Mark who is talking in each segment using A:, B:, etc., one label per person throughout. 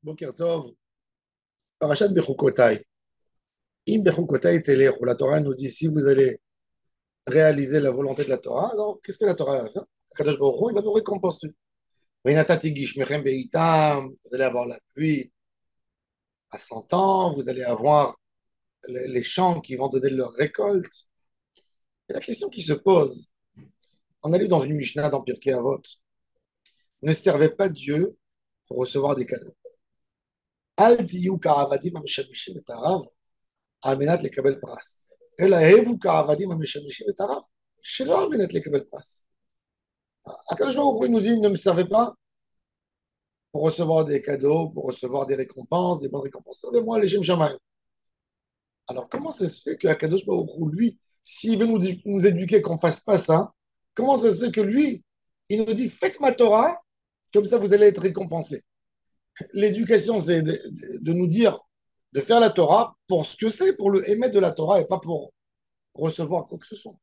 A: Boker Tov, Parashat Bechukotai. Im Bechukotai Telech, où la Torah nous dit si vous allez réaliser la volonté de la Torah, alors qu'est-ce que la Torah va faire? Kadosh Baruch Hu, il va nous récompenser. Veinatati Gishmechem Beitam, vous allez avoir la pluie à 100 ans, vous allez avoir les champs qui vont donner leur récolte. Et la question qui se pose, on a lu dans une Mishnah dans Pirkei Avot, ne servez pas Dieu pour recevoir des cadeaux. Al tiyu ka'avadim hamishamishim et harav, על מנת לקבל פרס. אלא הבו כעבדים המשמשים את הרב, שלא על מנת לקבל פרס. הקדוש ברוך הוא nous dit ne me servez pas pour recevoir des cadeaux, pour recevoir des récompenses, des bonnes récompenses. Servez-moi les Shem Shamayim. Alors comment ça se fait que Akadosh Baruch Hu, lui, s'il veut nous éduquer qu'on ne fasse pas ça, comment ça se fait que lui, il nous dit faites ma Torah, comme ça vous allez être récompensés. L'éducation, c'est de nous dire de faire la Torah pour ce que c'est, pour le émettre de la Torah et pas pour recevoir quoi que ce soit.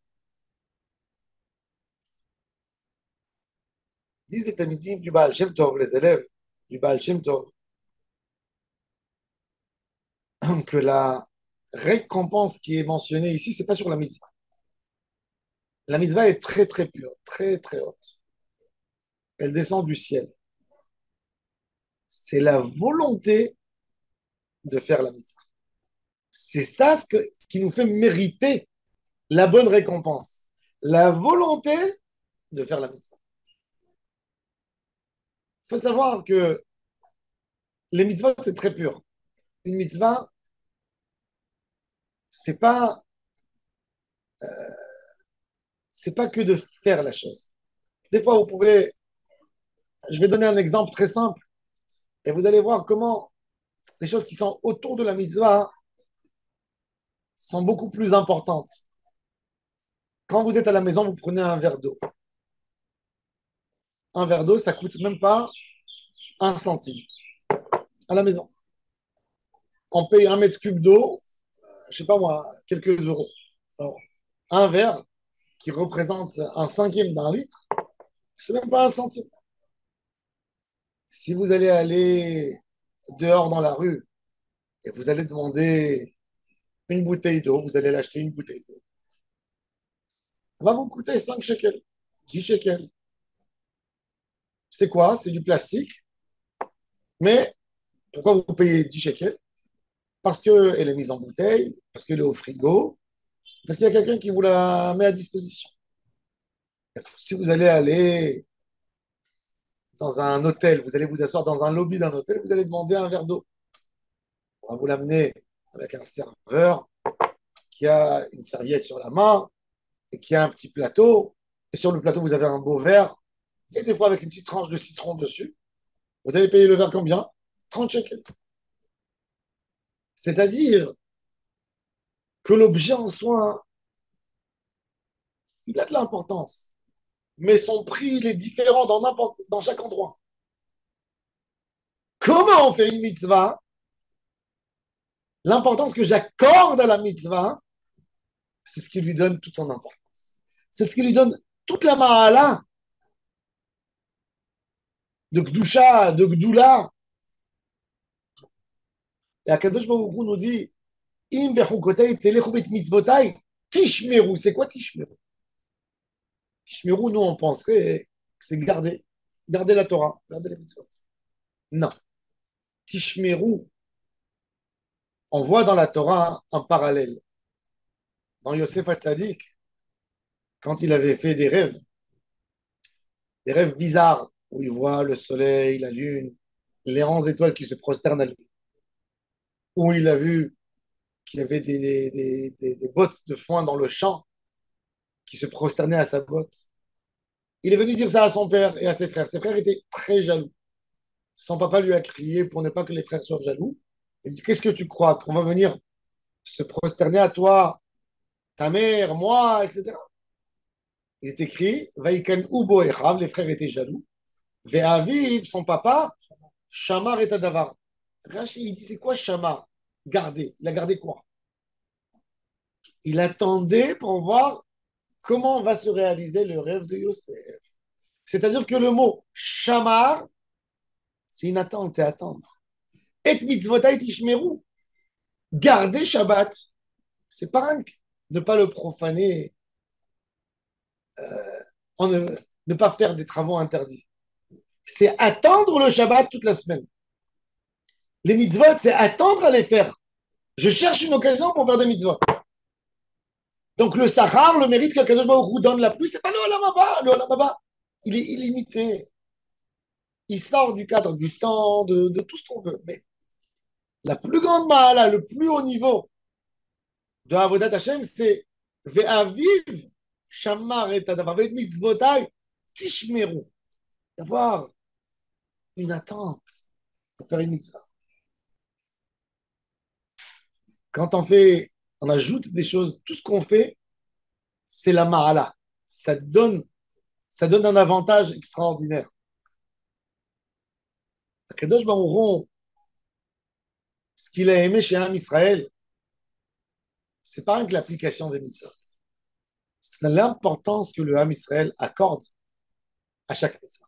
A: Disent les Talmidim du Baal Shem Tov, les élèves du Baal Shem Tov, que la récompense qui est mentionnée ici, c'est pas sur la mitzvah. La mitzvah est très très pure, très très haute. Elle descend du ciel. C'est la volonté de faire la mitzvah. C'est ça qui nous fait mériter la bonne récompense. La volonté de faire la mitzvah. Il faut savoir que les mitzvahs, c'est très pur. Une mitzvah, c'est pas, c'est pas que de faire la chose. Des fois, vous pouvez, je vais donner un exemple très simple, et vous allez voir comment les choses qui sont autour de la mitzvah sont beaucoup plus importantes. Quand vous êtes à la maison, vous prenez un verre d'eau. Un verre d'eau, ça coûte même pas un centime à la maison. On paye un mètre cube d'eau, je sais pas moi, quelques euros. Alors, un verre qui représente un cinquième d'un litre, c'est même pas un centime. Si vous allez aller dehors dans la rue et vous allez demander une bouteille d'eau, vous allez l'acheter une bouteille d'eau. Ça va vous coûter 5 shekels, 10 shekels. C'est quoi? C'est du plastique. Mais pourquoi vous payez 10 shekels? Parce qu'elle est mise en bouteille, parce qu'elle est au frigo, parce qu'il y a quelqu'un qui vous la met à disposition. Si vous allez aller dans un hôtel, vous allez vous asseoir dans un lobby d'un hôtel, vous allez demander un verre d'eau. On va vous l'amener avec un serveur qui a une serviette sur la main et qui a un petit plateau. Et sur le plateau, vous avez un beau verre et des fois avec une petite tranche de citron dessus. Vous allez payer le verre combien? 30 shekels. C'est-à-dire que l'objet en soi, il a de l'importance. Mais son prix, il est différent dans chaque endroit. Comment on fait une mitzvah? L'importance que j'accorde à la mitzvah, c'est ce qui lui donne toute son importance. C'est ce qui lui donne toute la ma'ala de Gdusha, de Gdoula. Et Akadosh Baruch Hu nous dit Im bechukotei telechu vet mitzvotai tishmeru. C'est quoi tishmeru? Tishmeru, nous, on penserait que c'est garder. Garder la Torah, garder les mitzvot. Non. Tishmeru, on voit dans la Torah un parallèle. Dans Yosef Hatzadik, quand il avait fait des rêves bizarres, où il voit le soleil, la lune, les 11 étoiles qui se prosternent à lui, où il a vu qu'il y avait des bottes de foin dans le champ qui se prosternaient à sa botte. Il est venu dire ça à son père et à ses frères. Ses frères étaient très jaloux. Son papa lui a crié pour ne pas que les frères soient jaloux. Il dit, qu'est-ce que tu crois? Qu'on va venir se prosterner à toi, ta mère, moi, etc. Il est écrit, Vaikan Ubo Echav, les frères étaient jaloux. Ve'aviv, son papa, Shamar et Tadavar. Rashi, il dit, c'est quoi Shamar? Garder. Il a gardé quoi? Il attendait pour voir comment va se réaliser le rêve de Yosef. C'est-à-dire que le mot Shamar, c'est une attente, c'est attendre. Et mitzvotai tishmeru. Garder Shabbat. C'est pas rien que ne pas le profaner, en ne pas faire des travaux interdits. C'est attendre le Shabbat toute la semaine. Les mitzvot, c'est attendre à les faire. Je cherche une occasion pour faire des mitzvot. Donc le Sahar, le mérite que Kadosh Baruch Hu donne la pluie, c'est pas le Olam Haba. Le Olam Haba, il est illimité. Il sort du cadre du temps, de tout ce qu'on veut. Mais la plus grande mahala, le plus haut niveau de Avodat Hashem, c'est Ve'aviv Shamar et Adavar, Ve'et mitzvotai tishmeru. D'avoir une attente pour faire une mitzvah. Quand on ajoute des choses, tout ce qu'on fait, c'est la mahala. Ça donne un avantage extraordinaire. Kadosh Baruch Hu, ce qu'il a aimé chez Am Israël, c'est pas rien que l'application des mitzvot. C'est l'importance que le Ham Israël accorde à chaque mitzvah.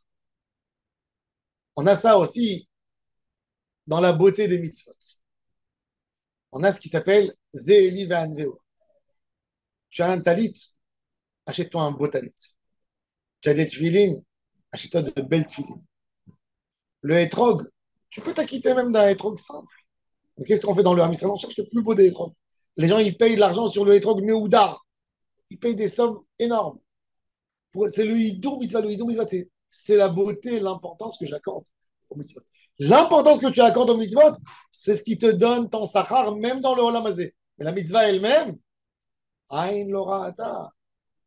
A: On a ça aussi dans la beauté des mitzvot. On a ce qui s'appelle Ze'eli ve'anveo. Tu as un talit, achète-toi un beau talit. Tu as des tefilines, achète-toi de belles tefilines. Le hétrog, tu peux t'acquitter même d'un hétrog simple. Mais qu'est-ce qu'on fait dans le Ham Israël? On cherche le plus beau des hétrogs. Les gens, ils payent de l'argent sur le hétrog Meoudar. Ils payent des sommes énormes. C'est le hidour mitzvah. Le hidour mitzvah, c'est la beauté et l'importance que j'accorde au mitzvot. L'importance que tu accordes au mitzvot, c'est ce qui te donne ton sachar, même dans le olam hazé. Mais la mitzvah elle-même, aïn lorata,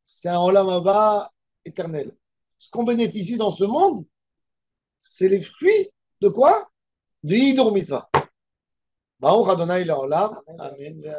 A: c'est un olam haba éternel. Ce qu'on bénéficie dans ce monde, c'est les fruits de quoi? De hidour mitzvah. Baruch Adonai Leolam. Amen.